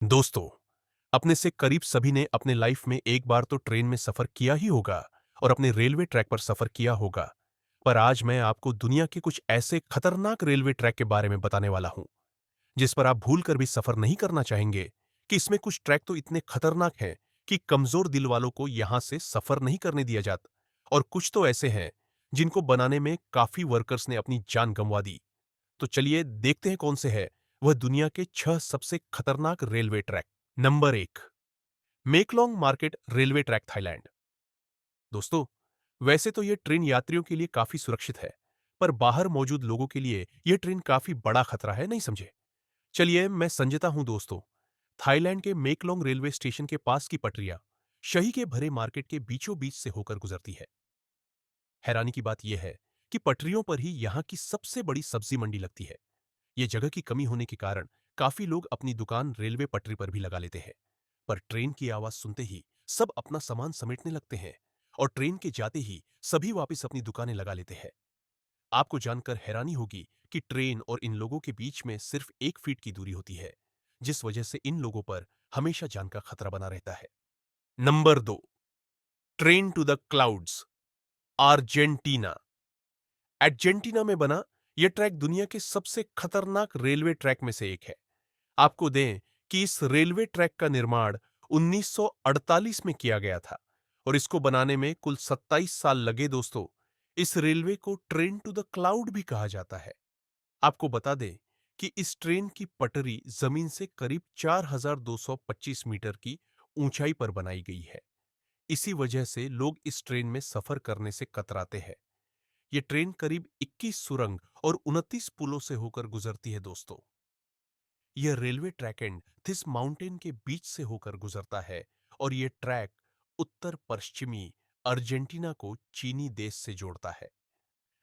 दोस्तों, अपने से करीब सभी ने अपने लाइफ में एक बार तो ट्रेन में सफर किया ही होगा और अपने रेलवे ट्रैक पर सफर किया होगा। पर आज मैं आपको दुनिया के कुछ ऐसे खतरनाक रेलवे ट्रैक के बारे में बताने वाला हूं, जिस पर आप भूल कर भी सफर नहीं करना चाहेंगे कि इसमें कुछ ट्रैक तो इतने खतरनाक हैं कि कमजोर दिल वालों को यहां से सफर नहीं करने दिया जाता। और कुछ तो ऐसे हैं जिनको बनाने में काफी वर्कर्स ने अपनी जान गंवा दी। तो चलिए देखते हैं कौन से है वह दुनिया के 6 सबसे खतरनाक railway track. Number 1, मेकलोंग market railway track, Thailand. दोस्तों, वैसे तो यह ट्रेन यात्रियों के लिए काफी सुरक्षित है, पर बाहर मौजूद लोगों के लिए यह ट्रेन काफी बड़ा खतरा है, नहीं समझे? चलिए मैं समझता हूं दोस्तों। थाईलैंड के मेकलोंग रेलवे स्टेशन के पास की पटरियां शही के भरे मार्केट के बीचों बीच से होकर गुजरती है। हैरानी की बात यह है कि पटरियों पर ही यहां की सबसे बड़ी सब्जी मंडी लगती है। यह जगह की कमी होने के कारण काफी लोग अपनी दुकान रेलवे पटरी पर भी लगा लेते हैं। पर ट्रेन की आवाज सुनते ही सब अपना सामान समेटने लगते हैं और ट्रेन के जाते ही सभी वापस अपनी दुकानें लगा लेते हैं। आपको जानकर हैरानी होगी कि ट्रेन और इन लोगों के बीच में सिर्फ 1 फीट की दूरी होती है, जिस वजह से इन लोगों पर हमेशा जान का खतरा बना रहता है। Number 2, train to the clouds, Argentina. Argentina में बना यह ट्रैक दुनिया के सबसे खतरनाक रेलवे ट्रैक में से एक है। आपको दें कि इस रेलवे ट्रैक का निर्माण 1948 में किया गया था और इसको बनाने में कुल 27 साल लगे दोस्तों। इस रेलवे को ट्रेन टू द क्लाउड भी कहा जाता है। आपको बता दें कि इस ट्रेन की पटरी जमीन से करीब 4225 मीटर की ऊंचाई पर बनाई गई है। इसी वजह से लोग इस ट्रेन में सफर करने से कतराते हैं। यह ट्रेन करीब 21 सुरंग और 29 पुलों से होकर गुजरती है दोस्तों। यह railway track and this mountain के बीच से होकर गुजरता है और यह ट्रैक उत्तर पश्चिमी अर्जेंटीना को चीनी देश से जोड़ता है।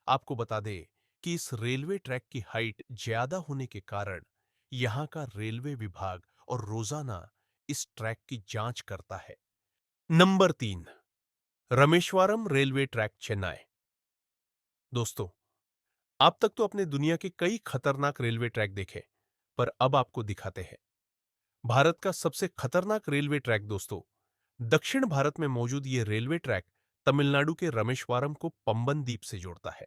आपको बता दें कि इस रेलवे ट्रैक की हाइट ज्यादा होने के कारण यहां का रेलवे विभाग और रोजाना इस ट्रैक की जांच करता है। Number 3, Rameswaram railway track, Chennai. दोस्तों, आप तक तो अपने दुनिया के कई खतरनाक रेलवे ट्रैक देखे, पर अब आपको दिखाते हैं भारत का सबसे खतरनाक रेलवे ट्रैक। दोस्तों, दक्षिण भारत में मौजूद यह रेलवे ट्रैक तमिलनाडु के रामेश्वरम को पंबन द्वीप से जोड़ता है।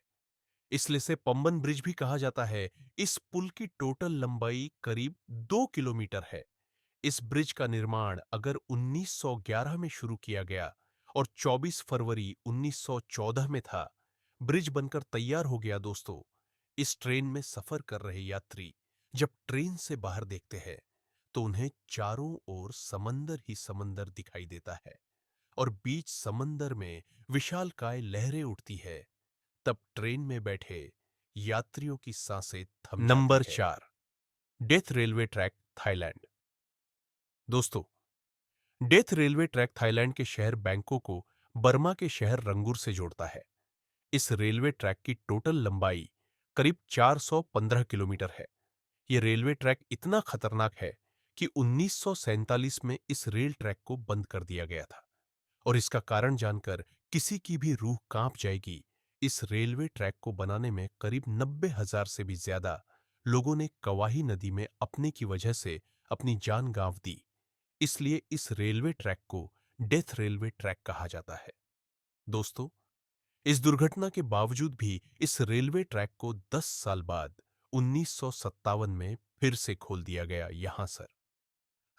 इसलिए से पंबन ब्रिज भी कहा जाता है। इस पुल की टोटल लंबाई करीब 2 किलोमीटर है। इस ब्रिज का निर्माण अगर 1911 में शुरू किया गया और 24 फरवरी 1914 में था, ब्रिज बनकर तैयार हो गया दोस्तों। इस ट्रेन में सफर कर रहे यात्री जब ट्रेन से बाहर देखते हैं तो उन्हें चारों ओर समंदर ही समंदर दिखाई देता है और बीच समंदर में विशालकाय लहरें उठती है। तब ट्रेन में बैठे यात्रियों की सांसें थम जाती नंबर है। 4, डेथ रेलवे ट्रैक, थाईलैंड। दोस्तों, डेथ रेलवे ट्रैक थाईलैंड के शहर बैंकॉक को बर्मा के शहर रंगूर से जोड़ता है। इस रेलवे ट्रैक की टोटल लंबाई करीब 415 किलोमीटर है। यह रेलवे ट्रैक इतना खतरनाक है कि 1947 में इस रेल ट्रैक को बंद कर दिया गया था और इसका कारण जानकर किसी की भी रूह कांप जाएगी। इस रेलवे ट्रैक को बनाने में करीब 90,000 से भी ज्यादा लोगों ने कवाही नदी में अपने की वजह से अपनी जान गंवा दी। इसलिए इस रेलवे ट्रैक को डेथ रेलवे ट्रैक कहा जाता है। दोस्तों, इस दुर्घटना के बावजूद भी इस रेलवे ट्रैक को 10 साल बाद 1957 में फिर से खोल दिया गया। यहां सर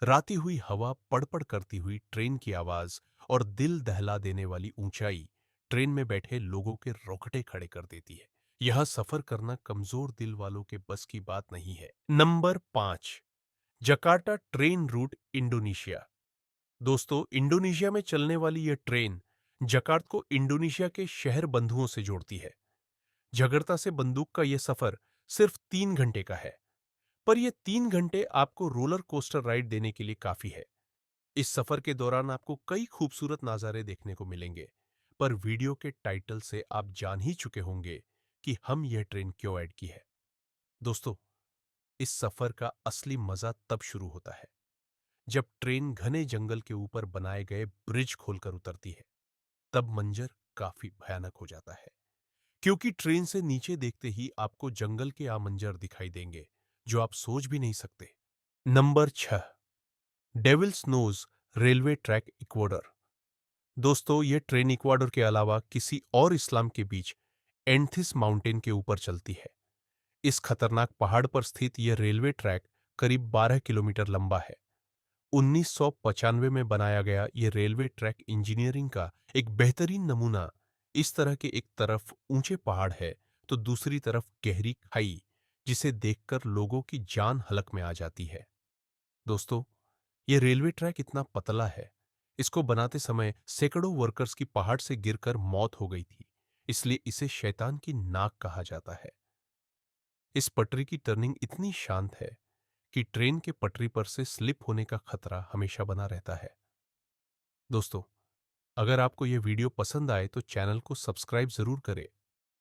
राती हुई हवा, पड़पड़ करती हुई ट्रेन की आवाज और दिल दहला देने वाली ऊंचाई ट्रेन में बैठे लोगों के रोंगटे खड़े कर देती है। यह सफर करना कमजोर दिल वालों के बस की बात नहीं है। Number 5, Jakarta train route, Indonesia. दोस्तों, इंडोनेशिया में चलने वाली यह ट्रेन जकार्ता को इंडोनेशिया के शहर बंधुओं से जोड़ती है। जकार्ता से बंदूक का यह सफर सिर्फ 3 घंटे का है, पर यह 3 घंटे आपको रोलर कोस्टर राइड देने के लिए काफी है। इस सफर के दौरान आपको कई खूबसूरत नजारे देखने को मिलेंगे, पर वीडियो के टाइटल से आप जान ही चुके होंगे कि हम यह ट्रेन क्यों ऐड की है। दोस्तों, इस सफर का असली मजा तब शुरू होता है जब ट्रेन घने जंगल के ऊपर बनाए गए ब्रिज खोलकर उतरती है। तब मंजर काफी भयानक हो जाता है, क्योंकि ट्रेन से नीचे देखते ही आपको जंगल के आ मंजर दिखाई देंगे जो आप सोच भी नहीं सकते। Number 6, devil's nose railway track Ecuador. दोस्तों, ये ट्रेन इक्वाडोर के अलावा किसी और इस्लाम के बीच एंथिस माउंटेन के ऊपर चलती है। इस खतरनाक पहाड़ पर स्थित यह रेलवे ट्रैक करीब 12 किलोमीटर लंबा है। 1995 में बनाया गया ये रेलवे ट्रैक इंजीनियरिंग का एक बेहतरीन नमूना। इस तरह के एक तरफ ऊंचे पहाड़ है तो दूसरी तरफ गहरी खाई, जिसे देखकर लोगों की जान हलक में आ जाती है। दोस्तों, ये रेलवे ट्रैक इतना पतला है, इसको बनाते समय सैकड़ों वर्कर्स की पहाड़ से गिरकर मौत हो गई थी, इसलिए इसे शैतान की नाक कहा जाता है। इस पटरी की टर्निंग इतनी शांत है कि ट्रेन के पटरी पर से स्लिप होने का खतरा हमेशा बना रहता है। दोस्तों, अगर आपको यह वीडियो पसंद आए तो चैनल को सब्सक्राइब जरूर करें